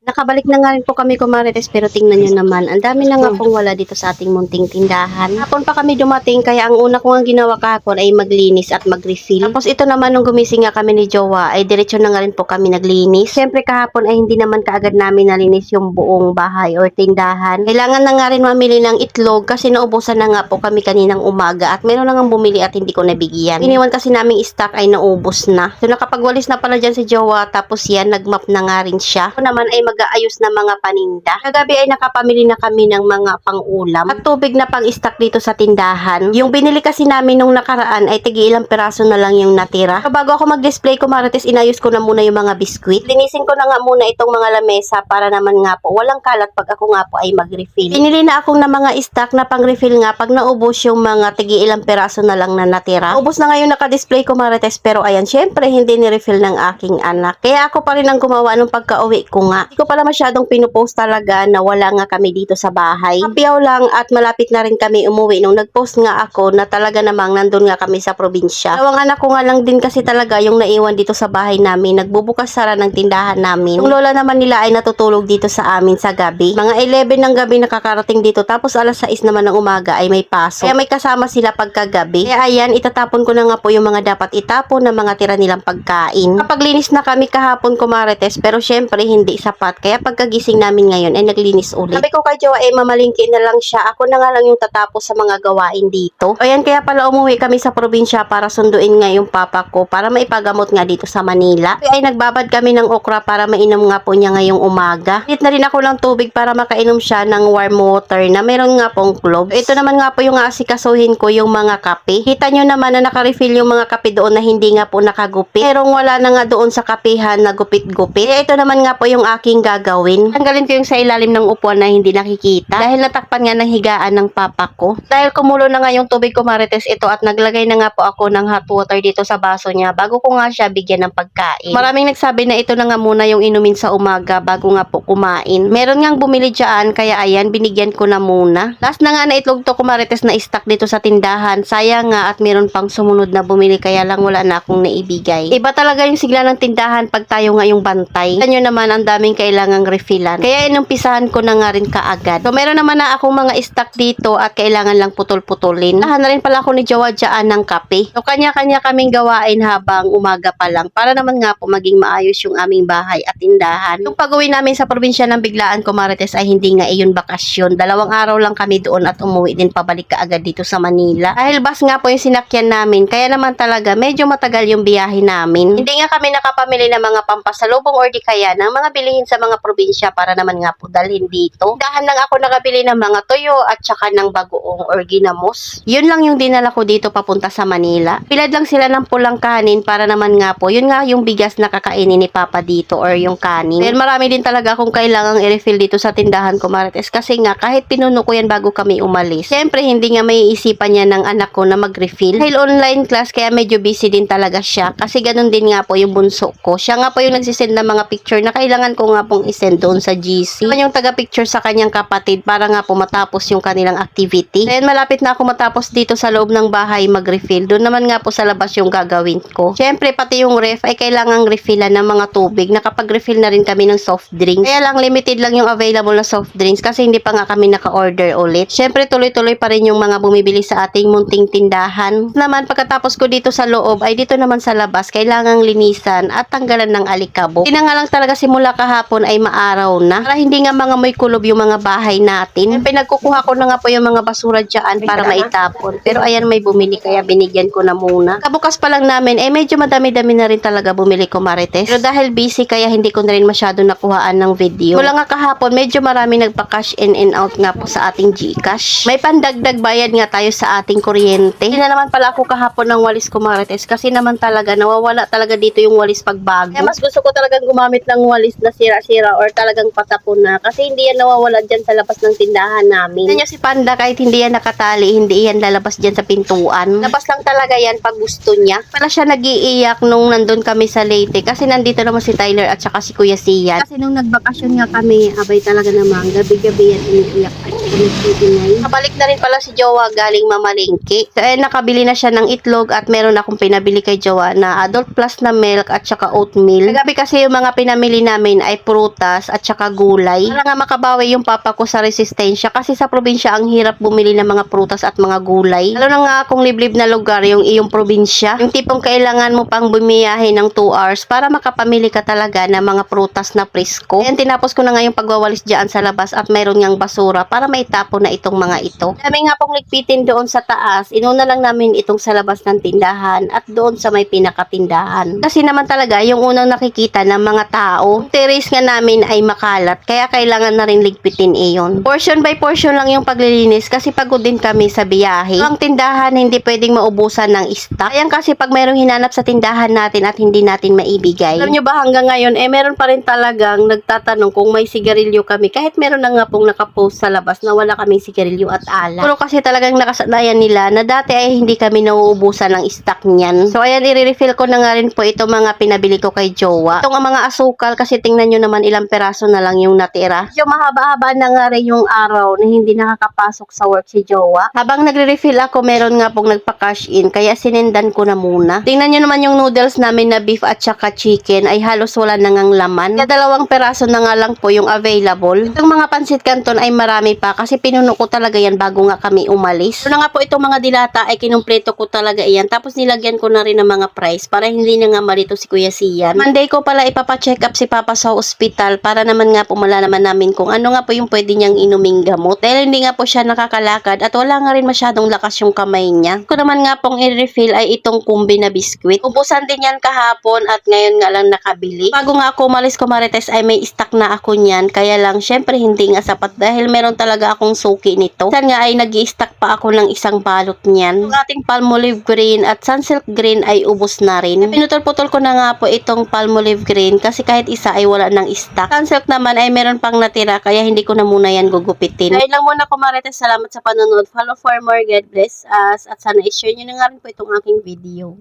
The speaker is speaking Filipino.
Nakabalik na nga rin po kami kumarites pero tingnan nyo naman, ang dami na nga pong wala dito sa ating munting tindahan. Hapon pa kami dumating kaya ang una ko nga ginawa kahapon ay maglinis at mag-refill. Tapos ito naman nung gumising nga kami ni Jowa ay diretso na nga rin po kami naglinis. Siyempre kahapon ay hindi naman kaagad namin nalinis yung buong bahay or tindahan. Kailangan na nga rin mamili ng itlog kasi naubusan na nga po kami kaninang umaga at meron na nga bumili at hindi ko nabigyan. Iniwan kasi naming stock ay naubos na. So nakapagwalis na pala dyan si Jowa tapos yan nagmap na nga rin siya. Ako naman ay mag-aayos na mga paninda. Kagabi ay nakapamili na kami ng mga pang-ulam at tubig na pang-stock dito sa tindahan. Yung binili kasi namin nung nakaraan ay tigi ilang peraso na lang yung natira. So, bago ako mag-display ko marites, inayos ko na muna yung mga biskwit. Linisin ko na nga muna itong mga lamesa para naman nga po walang kalat pag ako nga po ay mag-refill. Pinili na akong na mga stock na pang-refill nga pag naubos yung mga tigi ilang peraso na lang na natira. Ubos na nga yung naka-display ko marites pero ayan, syempre hindi ni-refill ng aking anak. Kaya ako pa rin ang gumawa nung pagka-uwi ko nga. Hindi ko pala masyadong pinupost talaga na wala nga kami dito sa bahay. Kapiyaw lang at malapit na rin kami umuwi nung nag-post nga ako na talaga namang nandun nga kami sa probinsya. Dalawang anak ko nga lang din kasi talaga yung naiwan dito sa bahay namin. Nagbubukas sara ng tindahan namin. Yung lola naman nila ay natutulog dito sa amin sa gabi. Mga 11 ng gabi nakakarating dito tapos alas 6 naman ng umaga ay may pasok. Kaya may kasama sila pagkagabi. Kaya ayan, itatapon ko na nga po yung mga dapat itapon na mga tira nilang pagkain. Kapaglinis na kami kahapon kumarites pero syempre hindi sapat. Kaya pagkagising namin ngayon ay naglinis ulit. Sabi ko kay Jowa ay mamalingki na lang siya. Ako na nga lang yung tatapos sa mga gawain dito. Ayan, kaya pala umuwi kami sa probinsya para sunduin nga yung papa ko para maipagamot nga dito sa Manila. Kaya ay nagbabad kami ng okra para mainom nga po niya ngayong umaga. Hit na rin ako ng tubig para makainom siya ng warm water na meron nga pong cloves. Ito naman nga po yung asikasuhin ko yung mga kape. Kita nyo naman na naka-refill yung mga kape doon na hindi nga po nakagupit. Pero wala na nga doon sa kapihan na gupit-gupit. Kaya ito naman nga po yung aking gagawin. Tanggalin ko yung sa ilalim ng upuan na hindi nakikita. Dahil natakpan nga ng higaan ng papa ko. Dahil kumulo na nga yung tubig ko marites ito at naglagay na nga po ako ng hot water dito sa baso niya bago ko nga siya bigyan ng pagkain. Maraming nagsabi na ito na nga muna yung inumin sa umaga bago nga po kumain. Meron ngang bumili dyan kaya ayan binigyan ko na muna. Last na nga na itlog to ko marites na stock dito sa tindahan. Sayang nga at meron pang sumunod na bumili kaya lang wala na akong naibigay. Iba talaga yung sigla ng tindahan pag tayo nga yung bantay. Tanyo naman ang daming kailangang refillan. Kaya inumpisahan ko na nga rin kaagad. So meron naman na akong mga stock dito at kailangan lang putol-putulin. Nahan na rin pala ako ni Jowa dyan ng kape. So kanya-kanya kaming gawain habang umaga pa lang para naman nga po maging maayos yung aming bahay at tindahan. Yung pag-uwi namin sa probinsya ng biglaan ko marites ay hindi nga iyon bakasyon. 2 araw lang kami doon at umuwi din pabalik kaagad dito sa Manila. Dahil bus nga po yung sinakyan namin kaya naman talaga medyo matagal yung biyahe namin. Hindi nga kami nakapamili ng mga pampasalubong or di kaya ng mga bilihin sa mga probinsya para naman nga po dalhin dito. Dahan lang ako nakabili ng mga toyo at saka ng bagoong or ginamos. Yun lang yung dinala ko dito papunta sa Manila. Pilad lang sila ng pulang kanin para naman nga po, yun nga yung bigas na kakainin ni Papa dito or yung kanin. Pero marami din talaga akong kailangang i-refill dito sa tindahan ko marites kasi nga kahit pinuno ko yan bago kami umalis. Siyempre hindi nga may isipan niya ng anak ko na mag-refill. Dahil online class kaya medyo busy din talaga siya kasi ganun din nga po yung bunso ko. Siya nga po yung nagsisend ng mga picture na kailangan ko nga pong isend doon sa GC. Yung taga-picture sa kanyang kapatid para nga po matapos yung kanilang activity. Then malapit na ako matapos dito sa loob ng bahay mag-refill. Doon naman nga po sa labas yung gagawin ko. Siyempre pati yung ref ay kailangang refillan ng mga tubig. Nakapag-refill na rin kami ng soft drinks. Kaya lang limited lang yung available na soft drinks kasi hindi pa nga kami naka-order ulit. Siyempre tuloy-tuloy pa rin yung mga bumibili sa ating munting tindahan. Naman pagkatapos ko dito sa loob ay dito naman sa labas kailangang linisan at tanggalan ng alikabok. Hindi na nga lang talaga simula kahapon ay maaraw na. Para hindi nga mga may kulob yung mga bahay natin. Pinagkukuha ko na nga po yung mga basura dyan para maitapon. Pero ayan may bumili kaya binigyan ko na muna. Kabukas pa lang namin medyo madami-dami na rin talaga bumili ko marites. Pero dahil busy kaya hindi ko na rin masyado nakuhaan ng video. Mula nga kahapon medyo marami nagpa-cash in and out nga po sa ating GCash. May pandagdag bayad nga tayo sa ating kuryente. Hindi na naman pala ako kahapon ng walis ko marites kasi naman talaga nawawala talaga dito yung walis pag bago. Kaya mas gusto ko talagang gumamit ng walis na sira-sira or talagang patapon na kasi hindi yan nawawala dyan sa labas ng tindahan namin. Tignan nyo si Panda kahit hindi yan nakatali, hindi yan lalabas dyan sa pintuan. Labas lang talaga yan pag gusto niya. Pala siya nag-iiyak nung nandun kami sa Leyte kasi nandito naman si Tyler at saka si Kuya Sian. Kasi nung nagbakasyon nga kami, abay talaga naman, gabi-gabi yan iniiyak at kumikitingay. Kabalik na rin pala si Jowa galing mamalingki. So nakabili na siya ng itlog at meron akong pinabili kay Jowa na adult plus na milk at saka oatmeal. Kagabi kasi yung mga pinamili namin ay puro prutas at saka gulay. Para nga makabawi yung papa ko sa resistensya kasi sa probinsya ang hirap bumili ng mga prutas at mga gulay. Lalo na nga kung liblib na lugar yung iyong probinsya. Yung tipong kailangan mo pang bumiyahe ng 2 hours para makapamili ka talaga ng mga prutas na presko. Ayan, tinapos ko na nga yung pagwawalis dyan sa labas at mayroon ngang basura para maitapon na itong mga ito. Dami nga pong ligpitin doon sa taas. Inuna lang namin itong sa labas ng tindahan at doon sa may pinakatindahan. Kasi naman talaga yung unang nakikita ng mga tao, terrace nga namin ay makalat kaya kailangan na rin ligpitin iyon. Portion by portion lang yung paglilinis kasi pagod din kami sa biyahe. Ang tindahan hindi pwedeng maubusan ng stock. Ayan kasi pag mayroong hinanap sa tindahan natin at hindi natin maibigay. Alam nyo ba hanggang ngayon meron pa rin talagang nagtatanong kung may sigarilyo kami kahit meron na nga pong nakapost sa labas na wala kaming sigarilyo at alak. Pero kasi talagang nakasanayan nila na dati ay hindi kami nauubusan ng stock niyan. So ayan, i-refill ko na nga rin po ito mga pinabili ko kay Jowa. Itong mga asukal kasi tingnan nyo naman ilang peraso na lang yung natira. Yung mahaba-haba na nga rin yung araw na hindi nakakapasok sa work si Jowa. Habang nagre-refill ako, meron nga pong nagpa-cash in kaya sinendan ko na muna. Tingnan nyo naman yung noodles namin na beef at saka chicken ay halos wala na ngang laman. Kaya 2 peraso na nga lang po yung available. Itong mga pansit canton ay marami pa kasi pinuno ko talaga yan bago nga kami umalis. So na nga po itong mga dilata ay kinumpleto ko talaga iyan. Tapos nilagyan ko na rin ng mga price para hindi na nga malito si Kuya Sian. Monday ko pala ipapa-check up si Papa sa ospital para naman nga po malalaman namin kung ano nga po yung pwede niyang inuming gamot. Dahil hindi nga po siya nakakalakad at wala nga rin masyadong lakas yung kamay niya. Ko naman nga pong i-refill ay itong kumbi na biskwit. Ubusan din yan kahapon at ngayon nga lang nakabili. Bago nga ako umalis ko Marites ay may stock na ako niyan. Kaya lang syempre hindi nga sapat dahil meron talaga akong suki nito. San nga ay nag-i-stock pa ako ng isang balot niyan. Yung ating Palmolive green at Sunsilk green ay ubos na rin. Pinutol-putol ko na nga po itong Palmolive green kasi kahit isa ay wala ng stock. Sunsilk naman ay meron pang natira kaya hindi ko na muna yan gugupitin. Dahil lang muna ko Marites, salamat sa panonood. Follow for more. God bless us at sana i-share nyo na nga rin po itong aking video.